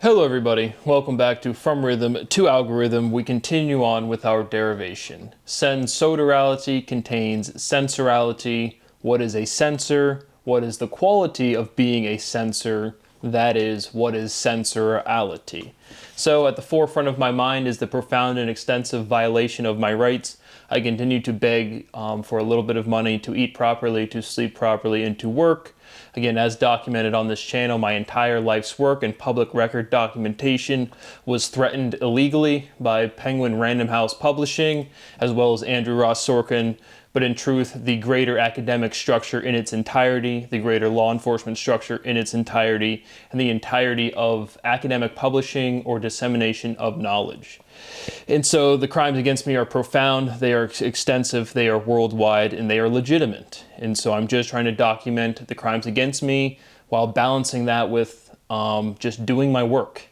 Hello everybody, welcome back to From Rhythm to Algorithm. We continue on with our derivation. Sensorality contains sensorality. What is a sensor? What is the quality of being a sensor? That is, what is sensorality? So at the forefront of my mind is the profound and extensive violation of my rights. I continue to beg for a little bit of money to eat properly, to sleep properly, and to work. Again, as documented on this channel, my entire life's work and public record documentation was threatened illegally by Penguin Random House Publishing, as well as Andrew Ross Sorkin. But in truth, the greater academic structure in its entirety, the greater law enforcement structure in its entirety, and the entirety of academic publishing or dissemination of knowledge. And so the crimes against me are profound, they are extensive, they are worldwide, and they are legitimate. And so I'm just trying to document the crimes against me while balancing that with just doing my work.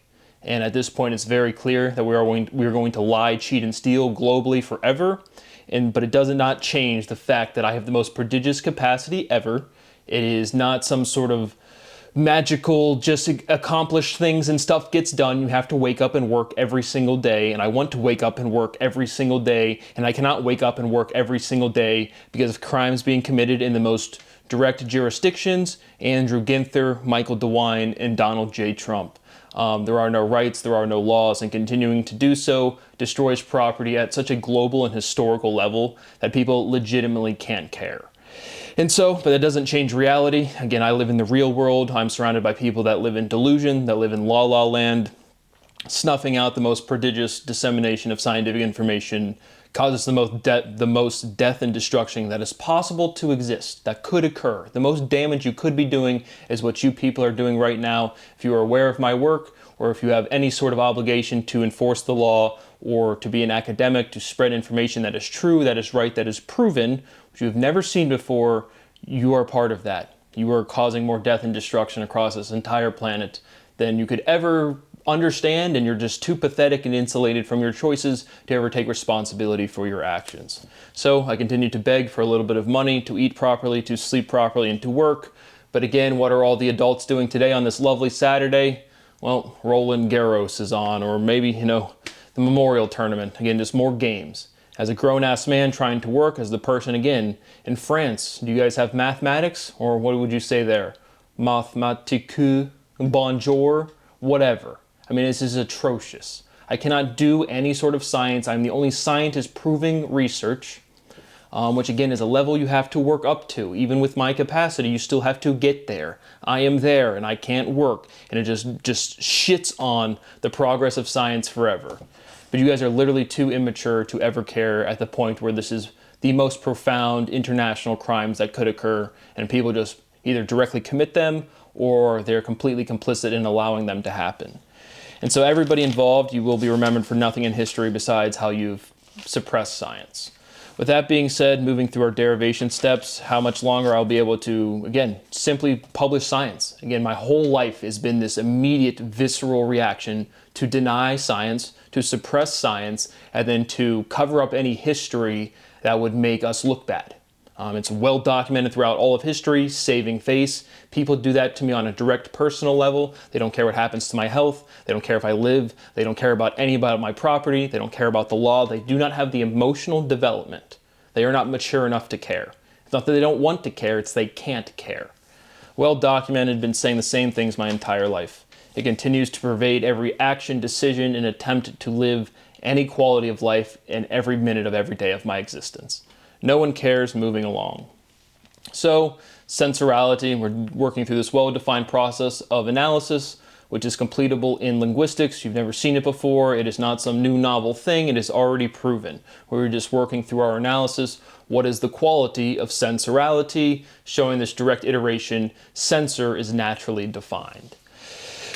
And at this point, it's very clear that we are going to lie, cheat, and steal globally forever. But it does not change the fact that I have the most prodigious capacity ever. It is not some sort of magical, just accomplish things and stuff gets done. You have to wake up and work every single day, and I want to wake up and work every single day, and I cannot wake up and work every single day because of crimes being committed in the most direct jurisdictions: Andrew Ginther, Michael DeWine, and Donald J. Trump. There are no rights, there are no laws, and continuing to do so destroys property at such a global and historical level that people legitimately can't care. And so, but that doesn't change reality. Again, I live in the real world. I'm surrounded by people that live in delusion, that live in la land. Snuffing out the most prodigious dissemination of scientific information causes the most death and destruction that is possible to exist, that could occur. The most damage you could be doing is what you people are doing right now. If you are aware of my work, or if you have any sort of obligation to enforce the law, or to be an academic, to spread information that is true, that is right, that is proven, which you've never seen before, you are part of that. You are causing more death and destruction across this entire planet than you could ever understand, and you're just too pathetic and insulated from your choices to ever take responsibility for your actions. So I continue to beg for a little bit of money to eat properly, to sleep properly, and to work. But again, what are all the adults doing today on this lovely Saturday? Well, Roland Garros is on, or maybe, the Memorial Tournament. Again, just more games. As a grown-ass man trying to work, as the person, again, in France, do you guys have mathematics? Or what would you say there? Mathematiques, bonjour, whatever. I mean, this is atrocious. I cannot do any sort of science. I'm the only scientist proving research, which again is a level you have to work up to. Even with my capacity, you still have to get there. I am there and I can't work. And it just shits on the progress of science forever. But you guys are literally too immature to ever care at the point where this is the most profound international crimes that could occur, and people just either directly commit them or they're completely complicit in allowing them to happen. And so everybody involved, you will be remembered for nothing in history besides how you've suppressed science. With that being said, moving through our derivation steps, how much longer I'll be able to, again, simply publish science. Again, my whole life has been this immediate visceral reaction to deny science, to suppress science, and then to cover up any history that would make us look bad. It's well documented throughout all of history, saving face. People do that to me on a direct personal level. They don't care what happens to my health. They don't care if I live. They don't care about my property. They don't care about the law. They do not have the emotional development. They are not mature enough to care. It's not that they don't want to care, it's they can't care. Well documented, been saying the same things my entire life. It continues to pervade every action, decision, and attempt to live any quality of life in every minute of every day of my existence. No one cares, moving along. So, sensorality, we're working through this well-defined process of analysis, which is completable in linguistics. You've never seen it before. It is not some new novel thing. It is already proven. We're just working through our analysis. What is the quality of sensorality? Showing this direct iteration, sensor is naturally defined.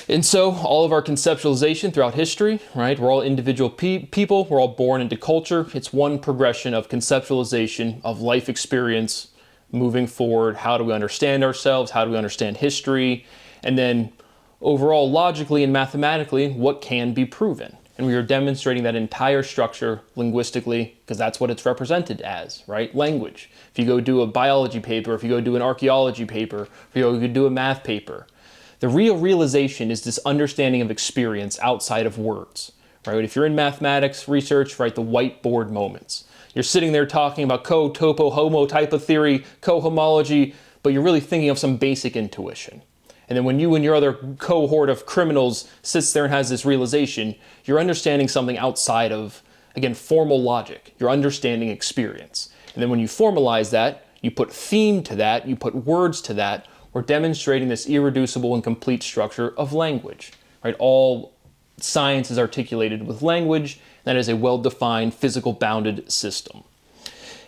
And so all of our conceptualization throughout history, right? We're all individual people. We're all born into culture. It's one progression of conceptualization of life experience moving forward. How do we understand ourselves? How do we understand history? And then overall, logically and mathematically, what can be proven? And we are demonstrating that entire structure linguistically because that's what it's represented as, right? Language. If you go do a biology paper, if you go do an archaeology paper, if you go do a math paper, The real realization is this understanding of experience outside of words, right? If you're in mathematics research, right, the whiteboard moments. You're sitting there talking about topo, homo, type of theory, cohomology, but you're really thinking of some basic intuition. And then when you and your other cohort of criminals sits there and has this realization, you're understanding something outside of, again, formal logic. You're understanding experience. And then when you formalize that, you put theme to that, you put words to that, we're demonstrating this irreducible and complete structure of language, right? All science is articulated with language. That is a well-defined, physical bounded system.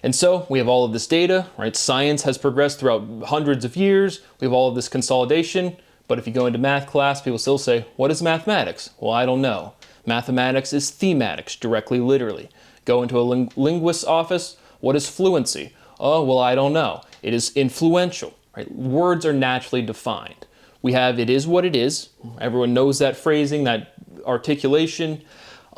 And so we have all of this data, right? Science has progressed throughout hundreds of years. We have all of this consolidation. But if you go into math class, people still say, what is mathematics? Well, I don't know. Mathematics is thematics, directly, literally. Go into a linguist's office. What is fluency? Oh, well, I don't know. It is influential, right? Words are naturally defined. We have it is what it is. Everyone knows that phrasing, that articulation.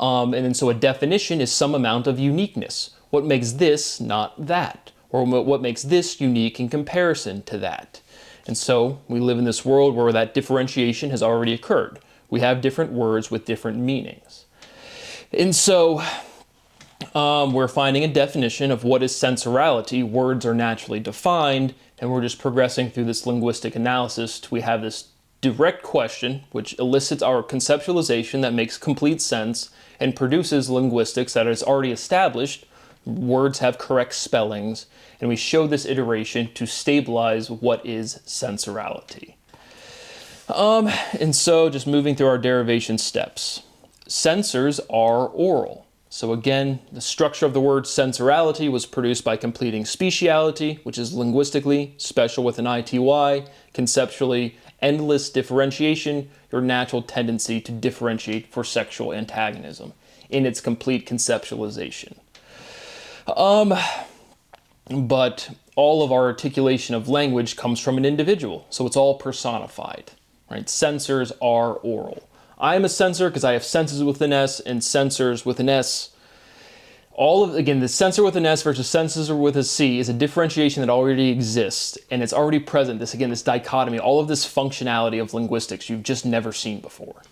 And then so a definition is some amount of uniqueness. What makes this not that? Or what makes this unique in comparison to that? And so we live in this world where that differentiation has already occurred. We have different words with different meanings. And so we're finding a definition of what is sensorality. Words are naturally defined, and we're just progressing through this linguistic analysis till we have this direct question, which elicits our conceptualization that makes complete sense and produces linguistics that is already established. Words have correct spellings, and we show this iteration to stabilize what is sensorality. And so just moving through our derivation steps. Sensors are oral. So again, the structure of the word sensorality was produced by completing speciality, which is linguistically special with an ITY, conceptually endless differentiation, your natural tendency to differentiate for sexual antagonism in its complete conceptualization. But all of our articulation of language comes from an individual, so it's all personified, right? Sensors are oral. I am a sensor because I have senses with an S and sensors with an S. Again, the sensor with an S versus sensors with a C is a differentiation that already exists, and it's already present. This dichotomy, all of this functionality of linguistics you've just never seen before.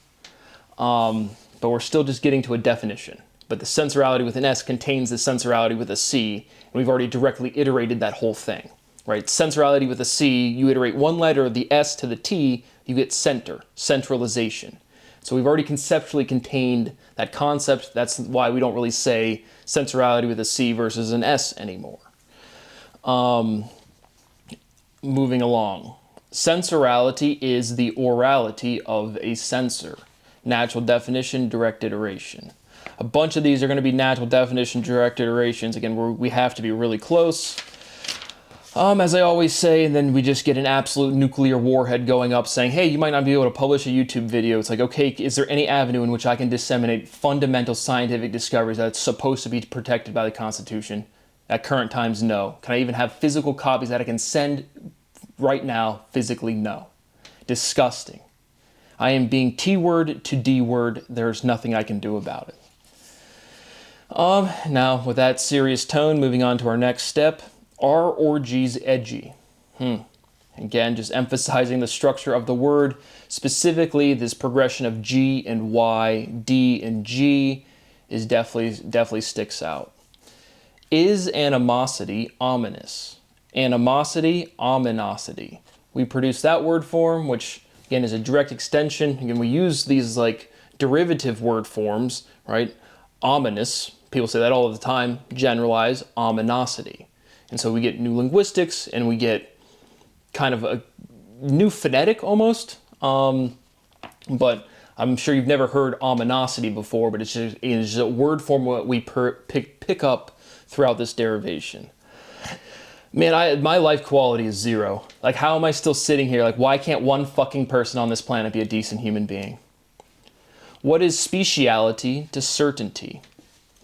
But we're still just getting to a definition. But the sensorality with an S contains the sensorality with a C, and we've already directly iterated that whole thing, right? Sensorality with a C, you iterate one letter of the S to the T, you get centralization. So we've already conceptually contained that concept. That's why we don't really say sensorality with a C versus an S anymore. Moving along. Sensorality is the orality of a sensor. Natural definition, direct iteration. A bunch of these are going to be natural definition, direct iterations. Again, we have to be really close. As I always say, and then we just get an absolute nuclear warhead going up saying, hey, you might not be able to publish a YouTube video. It's like, okay, is there any avenue in which I can disseminate fundamental scientific discoveries that's supposed to be protected by the Constitution? At current times, no. Can I even have physical copies that I can send right now? Physically, no. Disgusting. I am being T-word to D-word. There's nothing I can do about it. Now, with that serious tone, moving on to our next step. Are orgies edgy? Again, just emphasizing the structure of the word, specifically this progression of G and Y, D and G is definitely sticks out. Is animosity ominous? Animosity, ominosity. We produce that word form, which again is a direct extension. Again, we use these like derivative word forms, right? Ominous, people say that all the time, generalize ominosity. And so we get new linguistics and we get kind of a new phonetic almost. But I'm sure you've never heard ominosity before, but it's just a word form that we pick up throughout this derivation. Man, my life quality is 0. Like, how am I still sitting here? Like, why can't one fucking person on this planet be a decent human being? What is speciality to certainty?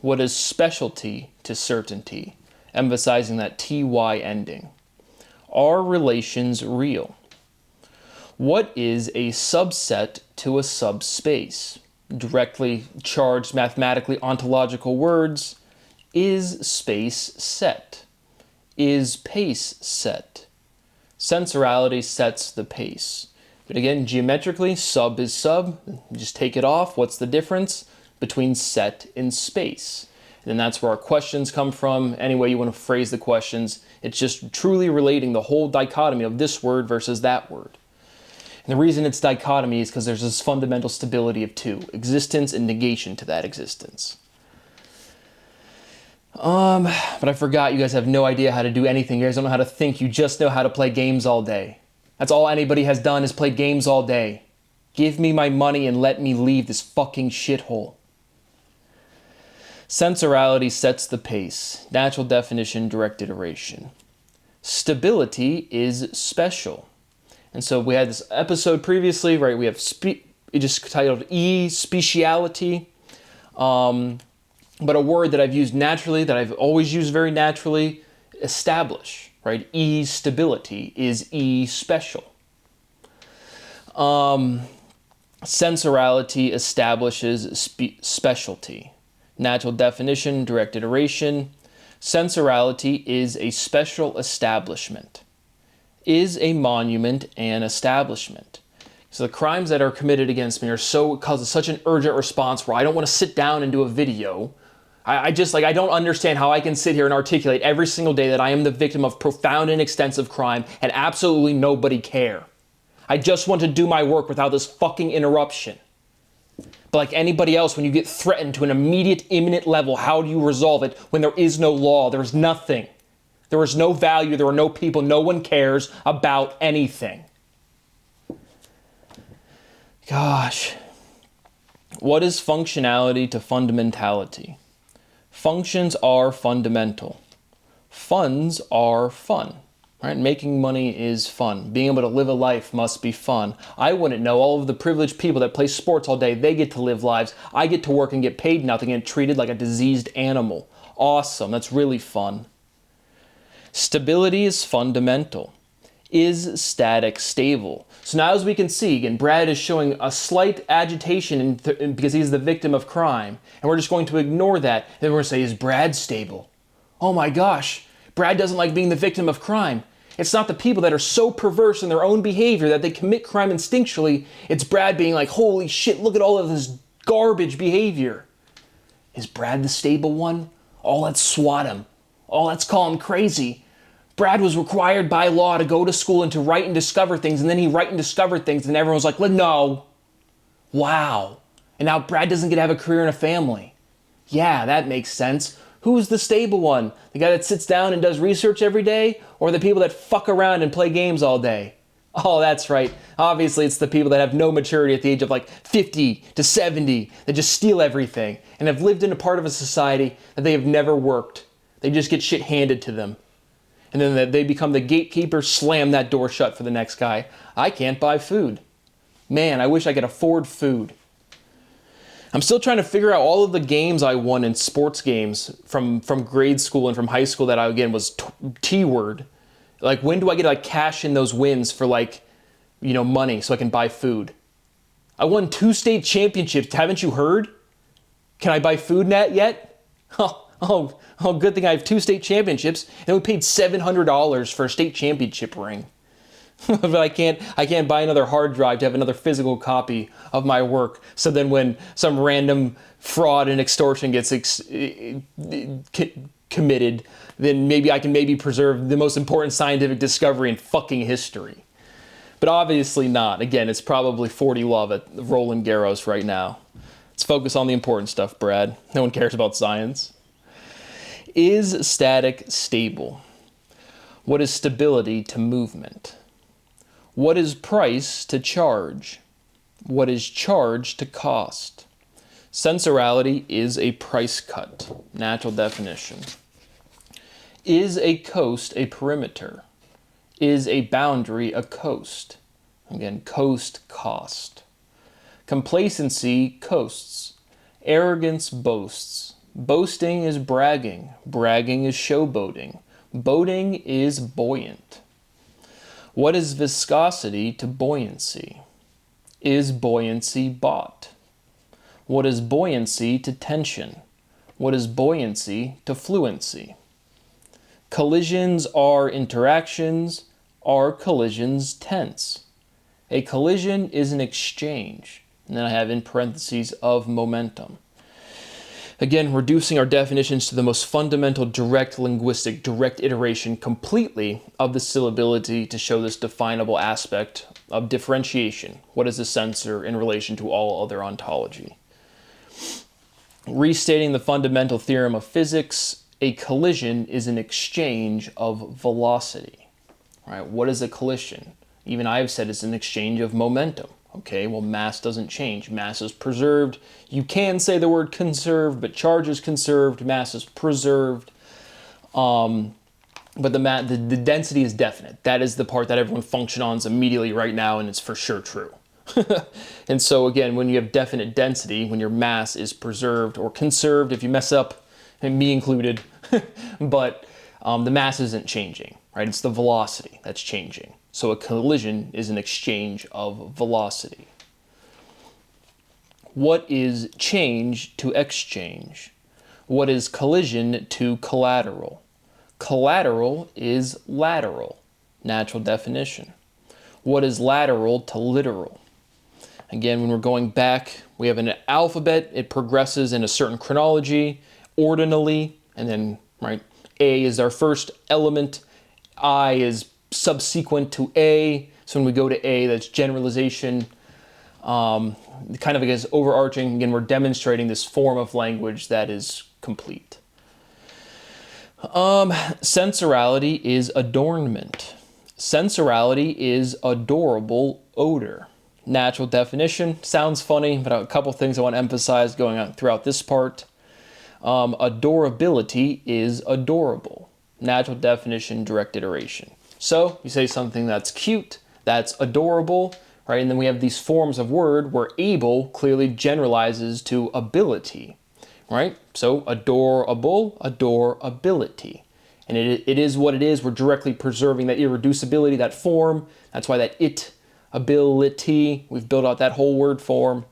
What is specialty to certainty? Emphasizing that ty ending. Are relations real? What is a subset to a subspace? Directly charged mathematically ontological words. Is space set? Is pace set? Sensorality sets the pace. But again, geometrically, sub is sub. Just take it off. What's the difference between set and space? And that's where our questions come from. Any way you want to phrase the questions, it's just truly relating the whole dichotomy of this word versus that word. And the reason it's dichotomy is because there's this fundamental stability of two, existence and negation to that existence. But I forgot, you guys have no idea how to do anything. You guys don't know how to think. You just know how to play games all day. That's all anybody has done is play games all day. Give me my money and let me leave this fucking shithole. Sensorality sets the pace. Natural definition, direct iteration. Stability is special. And so we had this episode previously, right? We have it just titled speciality. But a word that I've used naturally, that I've always used very naturally, establish, right? Stability is special. Sensorality establishes specialty. Natural definition, direct iteration. Sensorality is a special establishment. Is a monument an establishment? So the crimes that are committed against me cause such an urgent response where I don't want to sit down and do a video. I don't understand how I can sit here and articulate every single day that I am the victim of profound and extensive crime and absolutely nobody care. I just want to do my work without this fucking interruption. But like anybody else, when you get threatened to an immediate, imminent level, how do you resolve it when there is no law? There's nothing. There is no value. There are no people. No one cares about anything. Gosh. What is functionality to fundamentality? Functions are fundamental. Funds are fun. Right? Making money is fun. Being able to live a life must be fun. I wouldn't know all of the privileged people that play sports all day. They get to live lives. I get to work and get paid nothing and treated like a diseased animal. Awesome. That's really fun. Stability is fundamental. Is static stable? So now as we can see, again, Brad is showing a slight agitation because he's the victim of crime. And we're just going to ignore that. And then we're going to say, is Brad stable? Oh my gosh, Brad doesn't like being the victim of crime. It's not the people that are so perverse in their own behavior that they commit crime instinctually. It's Brad being like, holy shit, look at all of this garbage behavior. Is Brad the stable one? Oh, let's swat him. Oh, let's call him crazy. Brad was required by law to go to school and to write and discover things, and then he write and discovered things, and everyone was like, well, no. Wow. And now Brad doesn't get to have a career and a family. Yeah, that makes sense. Who's the stable one? The guy that sits down and does research every day? Or the people that fuck around and play games all day? Oh, that's right. Obviously, it's the people that have no maturity at the age of like 50 to 70 that just steal everything and have lived in a part of a society that they have never worked. They just get shit handed to them. And then they become the gatekeeper, slam that door shut for the next guy. I can't buy food. Man, I wish I could afford food. I'm still trying to figure out all of the games I won in sports games from grade school and from high school that again was T-word. Like, when do I get to like cash in those wins for like, money so I can buy food? I won 2 state championships. Haven't you heard? Can I buy food net yet? Oh, good thing I have 2 state championships. And we paid $700 for a state championship ring. But I can't buy another hard drive to have another physical copy of my work. So then when some random fraud and extortion gets committed, then maybe I can preserve the most important scientific discovery in fucking history. But obviously not. Again, it's probably 40 love at Roland Garros right now. Let's focus on the important stuff, Brad. No one cares about science. Is static stable? What is stability to movement? What is price to charge? What is charge to cost? Sensorality is a price cut. Natural definition. Is a coast a perimeter? Is a boundary a coast? Again, coast, cost. Complacency coasts. Arrogance boasts. Boasting is bragging. Bragging is showboating. Boating is buoyant. What is viscosity to buoyancy? Is buoyancy bought? What is buoyancy to tension? What is buoyancy to fluency? Collisions are interactions. Are collisions tense? A collision is an exchange. And then I have in parentheses of momentum. Again, reducing our definitions to the most fundamental direct linguistic, direct iteration completely of the syllability to show this definable aspect of differentiation. What is a sensor in relation to all other ontology? Restating the fundamental theorem of physics, a collision is an exchange of velocity. All right, what is a collision? Even I have said it's an exchange of momentum. Okay, well, mass doesn't change. Mass is preserved. You can say the word conserved, but charge is conserved, mass is preserved. But the density is definite. That is the part that everyone functions on immediately right now, and it's for sure true. And so again, when you have definite density, when your mass is preserved or conserved, if you mess up, and me included, but the mass isn't changing, right? It's the velocity that's changing. So a collision is an exchange of velocity. What is change to exchange? What is collision to collateral? Collateral is lateral, natural definition. What is lateral to literal? Again, when we're going back, we have an alphabet. It progresses in a certain chronology, ordinally, and then, right, A is our first element, I is subsequent to A. So when we go to A, that's generalization, kind of, I guess, overarching. Again, we're demonstrating this form of language that is complete. Sensorality is adornment. Sensorality is adorable odor. Natural definition, sounds funny, but a couple things I want to emphasize going on throughout this part. Adorability is adorable. Natural definition, direct iteration. So you say something that's cute, that's adorable, right? And then we have these forms of word where able clearly generalizes to ability, right? So adorable, adorability. And it is what it is. We're directly preserving that irreducibility, that form. That's why that it, ability, we've built out that whole word form.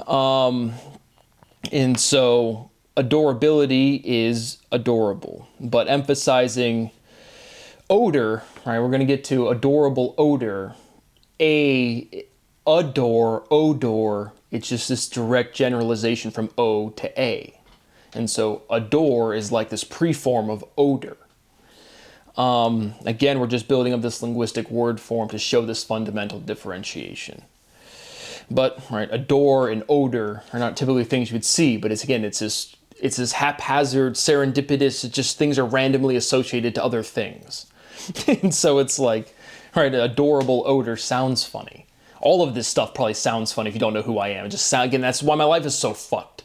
And so adorability is adorable, but emphasizing odor, right? We're going to get to adorable odor. Adore, odor, it's just this direct generalization from O to A. And so adore is like this preform of odor. Again, we're just building up this linguistic word form to show this fundamental differentiation. But, right, adore and odor are not typically things you would see, but it's this haphazard, serendipitous, it's just things are randomly associated to other things. And so it's like, right, adorable odor sounds funny. All of this stuff probably sounds funny if you don't know who I am. Again, that's why my life is so fucked.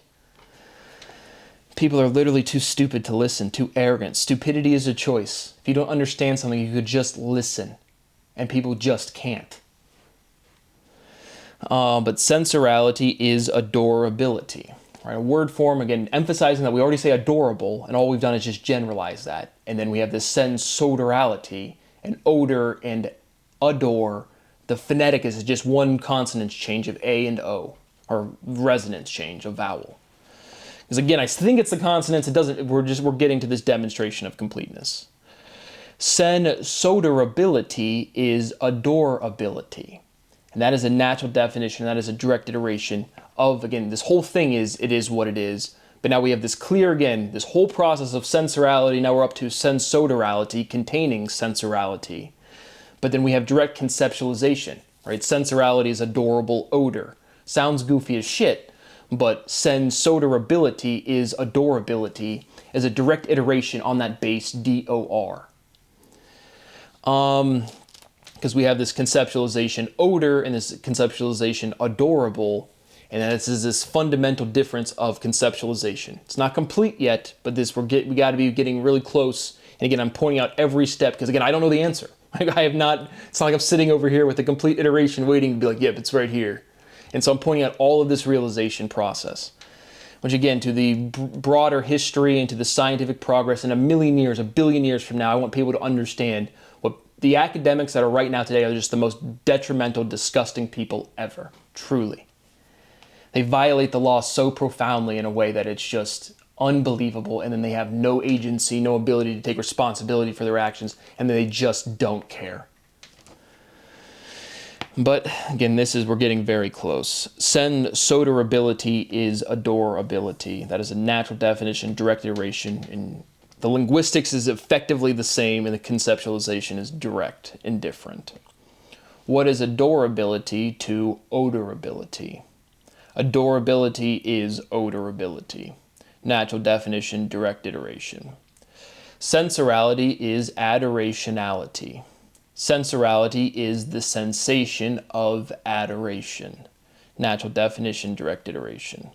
People are literally too stupid to listen, too arrogant. Stupidity is a choice. If you don't understand something, you could just listen. And people just can't. But sensorality is adorability. Right? A word form, again, emphasizing that we already say adorable, and all we've done is just generalize that. And then we have this sensodorality, and odor and adore. The phonetic is just one consonant change of A and O, or resonance change of vowel. Because again, I think it's the consonants. It doesn't. We're getting to this demonstration of completeness. Sensodorability is adorability. And that is a natural definition, that is a direct iteration of, again, this whole thing is, it is what it is. But now we have this clear, again, this whole process of sensorality, now we're up to sensodorality, containing sensorality. But then we have direct conceptualization, right? Sensorality is adorable odor. Sounds goofy as shit, but sensodorability is adorability, as a direct iteration on that base, D-O-R. Because we have this conceptualization odor and this conceptualization adorable, and this is this fundamental difference of conceptualization. It's not complete yet, but we got to be getting really close. And again, I'm pointing out every step because again, I don't know the answer. I have not. It's not like I'm sitting over here with a complete iteration waiting to be like, yep, it's right here. And so I'm pointing out all of this realization process, which again, to the broader history and to the scientific progress in a billion years from now, I want people to understand what the academics that are right now today are just the most detrimental, disgusting people ever, truly. They violate the law so profoundly in a way that it's just unbelievable, and then they have no agency, no ability to take responsibility for their actions, and then they just don't care. But again, we're getting very close. Sensoderability is adorability. That is a natural definition, direct iteration. And the linguistics is effectively the same, and the conceptualization is direct and different. What is adorability to odorability? Adorability is odorability. Natural definition, direct iteration. Sensorality is adorationality. Sensorality is the sensation of adoration. Natural definition, direct iteration.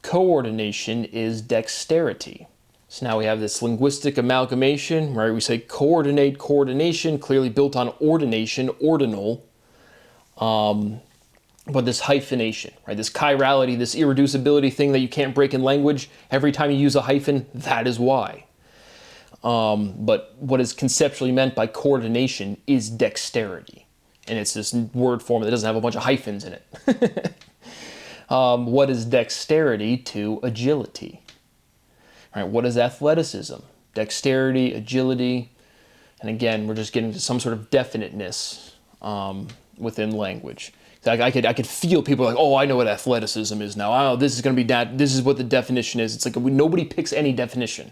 Coordination is dexterity. So now we have this linguistic amalgamation, right? We say coordinate, coordination, clearly built on ordination, ordinal. But this hyphenation, right? This chirality, this irreducibility thing that you can't break in language, every time you use a hyphen, that is why. But what is conceptually meant by coordination is dexterity. And it's this word form that doesn't have a bunch of hyphens in it. What is dexterity to agility? Right, what is athleticism? Dexterity, agility, and again, we're just getting to some sort of definiteness within language. I could feel people like, oh, I know what athleticism is now. Oh, this is going to be that. This is what the definition is. It's like nobody picks any definition.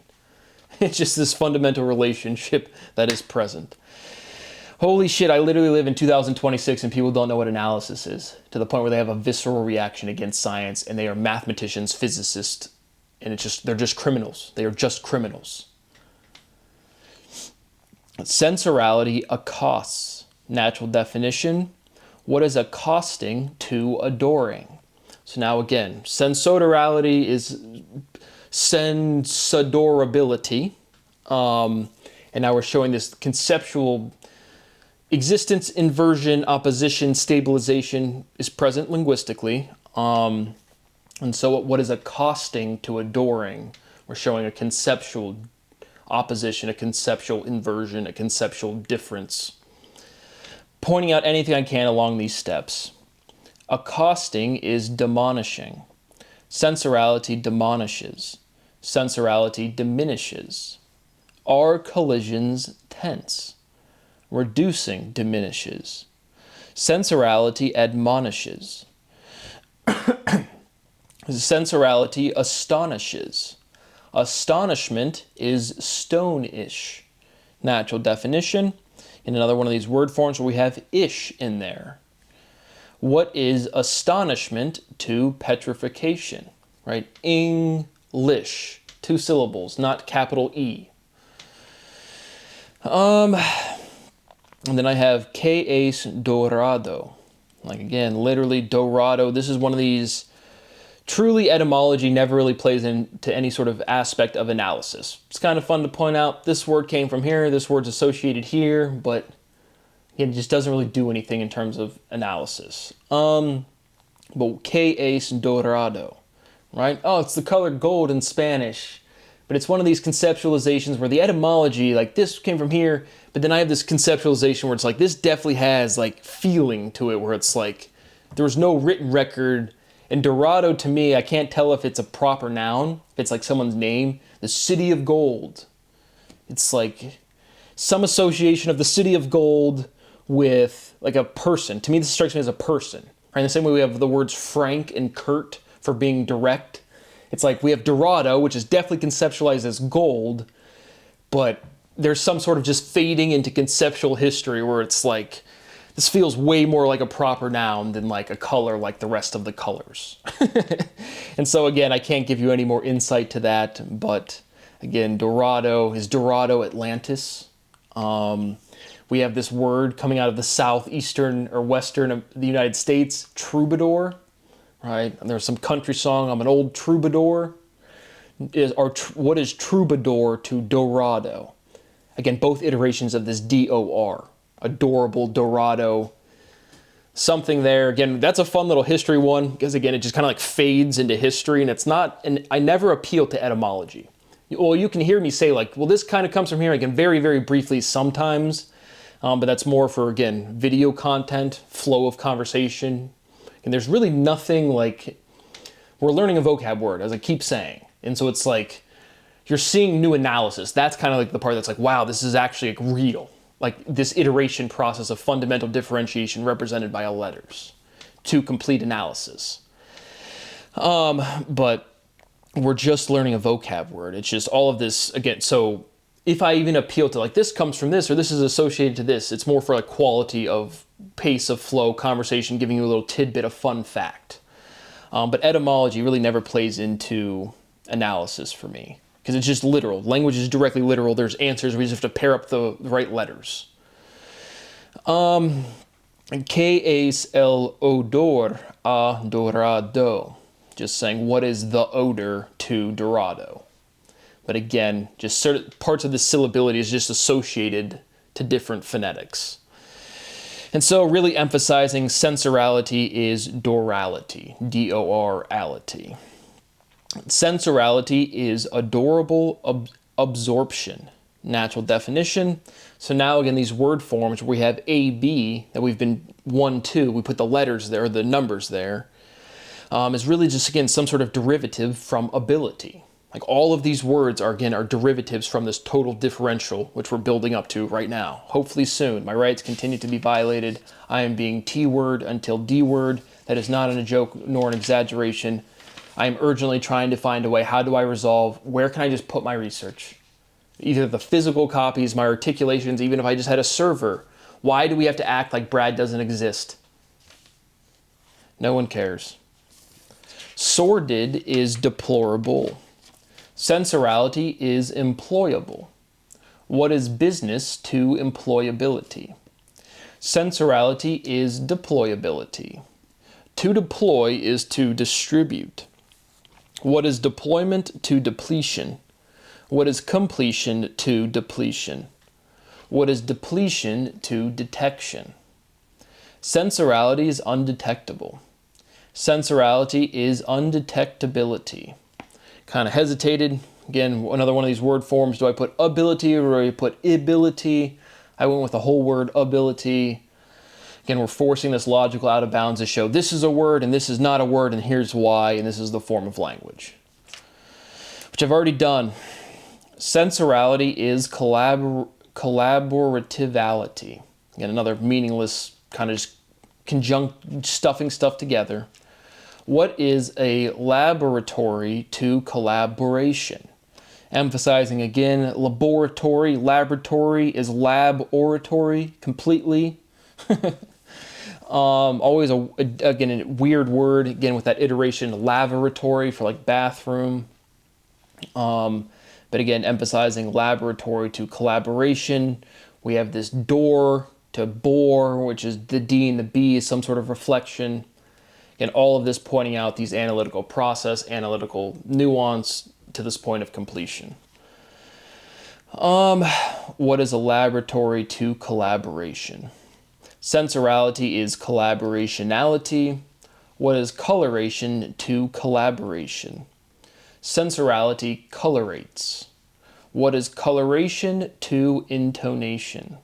It's just this fundamental relationship that is present. Holy shit, I literally live in 2026 and people don't know what analysis is, to the point where they have a visceral reaction against science, and they are mathematicians, physicists, and they're just criminals. They are just criminals. Sensorality accosts. Natural definition. What is accosting to adoring? So now again, sensoderality is sensadorability. And now we're showing this conceptual existence, inversion, opposition, stabilization is present linguistically. And so what is accosting to adoring? We're showing a conceptual opposition, a conceptual inversion, a conceptual difference. Pointing out anything I can along these steps. Accosting is demonishing. Sensorality demonishes. Sensorality diminishes. Are collisions tense? Reducing diminishes. Sensorality admonishes. Sensorality astonishes. Astonishment is stone-ish. Natural definition. In another one of these word forms where we have ish in there. What is astonishment to petrification? Right? English. 2 syllables, not capital E. And then I have que es dorado. Like again, literally dorado. This is one of these, truly etymology never really plays into any sort of aspect of analysis. It's kind of fun to point out this word came from here, this word's associated here, but again, it just doesn't really do anything in terms of analysis. But que es dorado, right? Oh, it's the color gold in Spanish. But it's one of these conceptualizations where the etymology, like this came from here, but then I have this conceptualization where it's like, this definitely has like feeling to it, where it's like, there was no written record. And Dorado, to me, I can't tell if it's a proper noun, if it's like someone's name. The City of Gold. It's like some association of the City of Gold with like a person. To me, this strikes me as a person. Right? In the same way we have the words frank and curt for being direct. It's like we have Dorado, which is definitely conceptualized as gold, but there's some sort of just fading into conceptual history where it's like, this feels way more like a proper noun than like a color like the rest of the colors. And so again, I can't give you any more insight to that, but again, Dorado is Dorado Atlantis. We have this word coming out of the southeastern or western of the United States, troubadour, right? And there's some country song, I'm an old troubadour. What is troubadour to Dorado? Again, both iterations of this D-O-R. Adorable, Dorado, something there. Again, that's a fun little history one, because again, it just kind of like fades into history, and it's not, and I never appeal to etymology. Well, you can hear me say like, well, this kind of comes from here, again, very, very briefly sometimes, but that's more for, again, video content, flow of conversation, and there's really nothing like, we're learning a vocab word, as I keep saying, and so it's like, you're seeing new analysis. That's kind of like the part that's like, wow, this is actually like real. like this iteration process of fundamental differentiation represented by letters to complete analysis. But we're just learning a vocab word. It's just all of this, again, so if I even appeal to like this comes from this or this is associated to this, it's more for like quality of pace of flow, conversation, giving you a little tidbit of fun fact. But etymology really never plays into analysis for me because it's just literal. Language is directly literal. There's answers. We just have to pair up the right letters. ¿Qué es el odor a dorado? Just saying, what is the odor to dorado? But again, just certain parts of the syllability is just associated to different phonetics. And so really emphasizing sensorality is dorality, D-O-R-ality. Sensorality is adorable absorption. Natural definition. So now again, these word forms where we have A, B, that we've been 1, 2, we put the letters there, the numbers there, is really just, again, some sort of derivative from ability. Like all of these words are, again, are derivatives from this total differential, which we're building up to right now. Hopefully soon. My rights continue to be violated. I am being T-word until D-word. That is not a joke nor an exaggeration. I am urgently trying to find a way. How do I resolve? Where can I just put my research? Either the physical copies, my articulations, even if I just had a server. Why do we have to act like Brad doesn't exist? No one cares. Sordid is deplorable. Sensorality is employable. What is business to employability? Sensorality is deployability. To deploy is to distribute. What is deployment to depletion? What is completion to depletion? What is depletion to detection? Sensorality is undetectable. Sensorality is undetectability. Kind of hesitated. Again, another one of these word forms. Do I put ability or do I put ability? I went with the whole word ability. Again, we're forcing this logical out of bounds to show this is a word and this is not a word and here's why, and this is the form of language. Which I've already done. Sensorality is collaborativity. Again, another meaningless kind of just conjunct stuffing stuff together. What is a laboratory to collaboration? Emphasizing again, laboratory is lab oratory completely. Always again a weird word, again with that iteration, lavatory for like bathroom. But again, emphasizing laboratory to collaboration. We have this door to bore, which is the D and the B is some sort of reflection. Again, all of this pointing out these analytical process, analytical nuance to this point of completion. What is a laboratory to collaboration? Sensorality is collaborationality. What is coloration to collaboration? Sensorality colorates. What is coloration to intonation?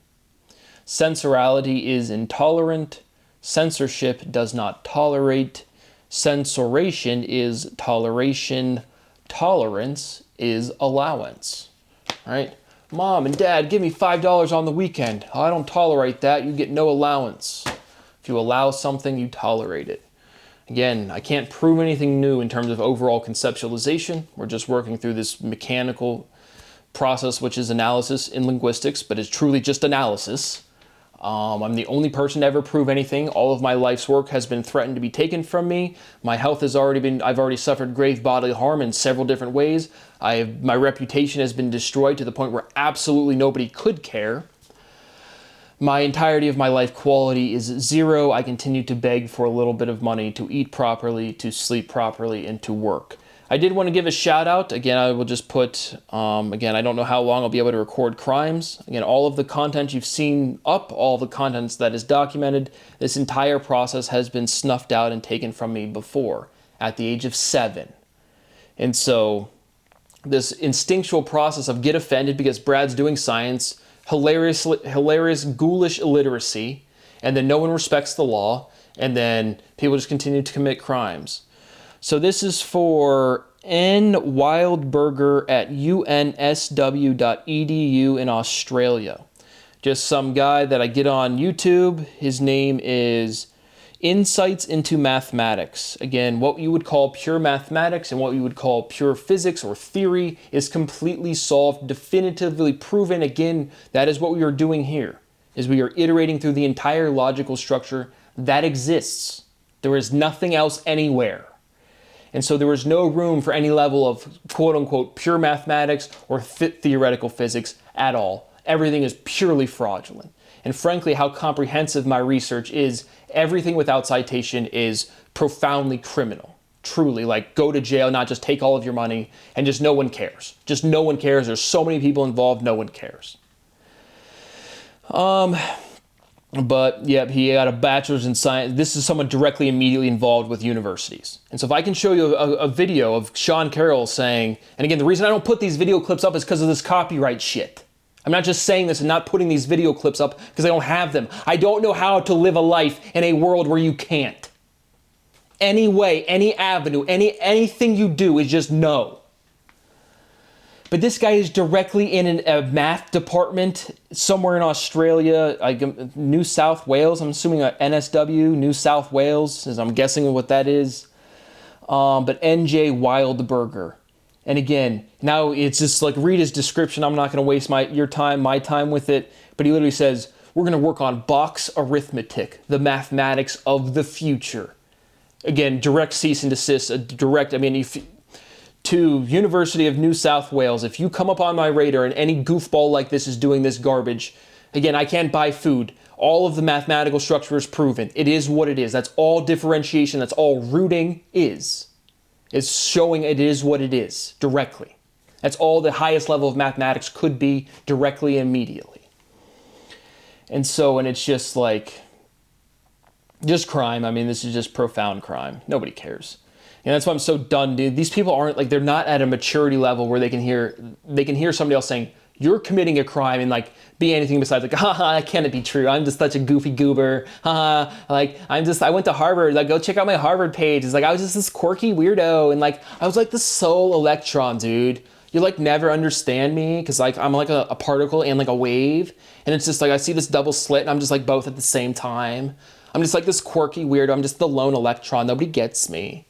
Sensorality is intolerant. Censorship does not tolerate. Censoration is toleration. Tolerance is allowance. All right? Mom and Dad, give me $5 on the weekend. Oh, I don't tolerate that. You get no allowance. If you allow something, you tolerate it. Again, I can't prove anything new in terms of overall conceptualization. We're just working through this mechanical process, which is analysis in linguistics, but it's truly just analysis. I'm the only person to ever prove anything. All of my life's work has been threatened to be taken from me. My health has I've already suffered grave bodily harm in several different ways. My reputation has been destroyed to the point where absolutely nobody could care. My entirety of my life quality is 0. I continue to beg for a little bit of money to eat properly, to sleep properly, and to work. I did want to give a shout out. Again, I will just put, again, I don't know how long I'll be able to record crimes. Again, all of the content you've seen up, all the contents that is documented, this entire process has been snuffed out and taken from me before, at the age of 7. And so, this instinctual process of get offended because Brad's doing science, hilarious, ghoulish illiteracy, and then no one respects the law, and then people just continue to commit crimes. So this is for N. Wildberger at unsw.edu in Australia. Just some guy that I get on YouTube. His name is Insights into Mathematics. Again, what you would call pure mathematics and what you would call pure physics or theory is completely solved, definitively proven. Again, that is what we are doing here, is we are iterating through the entire logical structure that exists. There is nothing else anywhere. And so there was no room for any level of quote unquote pure mathematics or theoretical physics at all. Everything is purely fraudulent. And frankly, how comprehensive my research is, everything without citation is profoundly criminal. Truly, like, go to jail, not just take all of your money, and just no one cares. Just no one cares. There's so many people involved, no one cares. But yeah, he got a bachelor's in science. This is someone directly immediately involved with universities. And so if I can show you a video of Sean Carroll saying, and again, the reason I don't put these video clips up is because of this copyright shit. I'm not just saying this and not putting these video clips up because I don't have them. I don't know how to live a life in a world where you can't. Any way, any avenue, anything you do is just no. But this guy is directly in a math department somewhere in Australia, like New South Wales. I'm assuming NSW, New South Wales, as I'm guessing what that is. But NJ Wildberger. And again, now it's just like, read his description. I'm not going to waste my time with it. But he literally says, we're going to work on box arithmetic, the mathematics of the future. Again, direct cease and desist, to University of New South Wales, if you come up on my radar and any goofball like this is doing this garbage, again, I can't buy food. All of the mathematical structure is proven. It is what it is. That's all differentiation. That's all rooting is. It's showing it is what it is directly. That's all the highest level of mathematics could be, directly and immediately. And it's just like, just crime. I mean, this is just profound crime. Nobody cares. And that's why I'm so done, dude. These people aren't like, they're not at a maturity level where they can hear somebody else saying, you're committing a crime, and like be anything besides like, haha, that can't be true. I'm just such a goofy goober. Haha, like I went to Harvard. Like, go check out my Harvard page. It's like, I was just this quirky weirdo. And like, I was like the sole electron, dude. You like never understand me because like I'm like a particle and like a wave. And it's just like, I see this double slit and I'm just like both at the same time. I'm just like this quirky weirdo. I'm just the lone electron. Nobody gets me.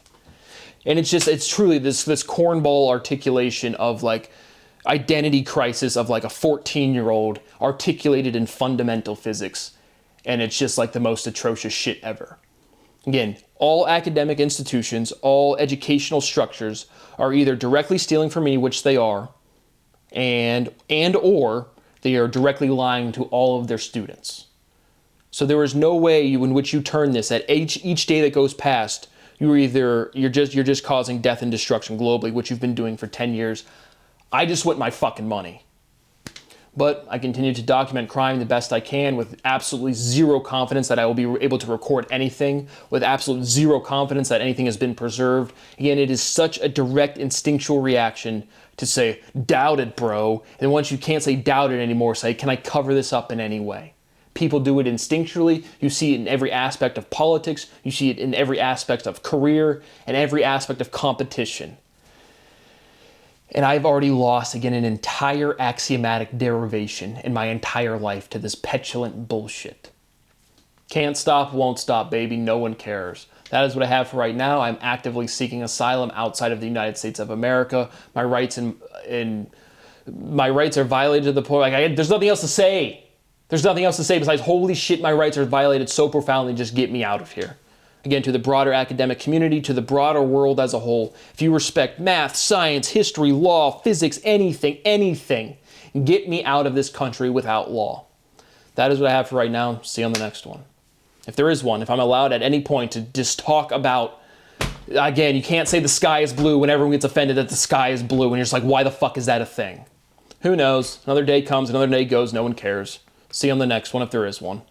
And it's truly this cornball articulation of like identity crisis of like a 14-year-old articulated in fundamental physics. And it's just like the most atrocious shit ever. Again, all academic institutions, all educational structures are either directly stealing from me, which they are, and or they are directly lying to all of their students. So there is no way in which you turn this at each day that goes past. You're just causing death and destruction globally, which you've been doing for 10 years. I just want my fucking money. But I continue to document crime the best I can with absolutely zero confidence that I will be able to record anything, with absolute zero confidence that anything has been preserved. Again, it is such a direct instinctual reaction to say, doubt it, bro. And once you can't say doubt it anymore, say, can I cover this up in any way? People do it instinctually. You see it in every aspect of politics. You see it in every aspect of career and every aspect of competition. And I've already lost, again, an entire axiomatic derivation in my entire life to this petulant bullshit. Can't stop, won't stop, baby. No one cares. That is what I have for right now. I'm actively seeking asylum outside of the United States of America. My rights my rights are violated to the point. Like, there's nothing else to say. There's nothing else to say besides, holy shit, my rights are violated so profoundly. Just get me out of here. Again, to the broader academic community, to the broader world as a whole, if you respect math, science, history, law, physics, anything, get me out of this country without law. That is what I have for right now. See you on the next one. If there is one, if I'm allowed at any point to just talk about, again, you can't say the sky is blue when everyone gets offended that the sky is blue, and you're just like, why the fuck is that a thing? Who knows? Another day comes, another day goes, no one cares. See you on the next one if there is one.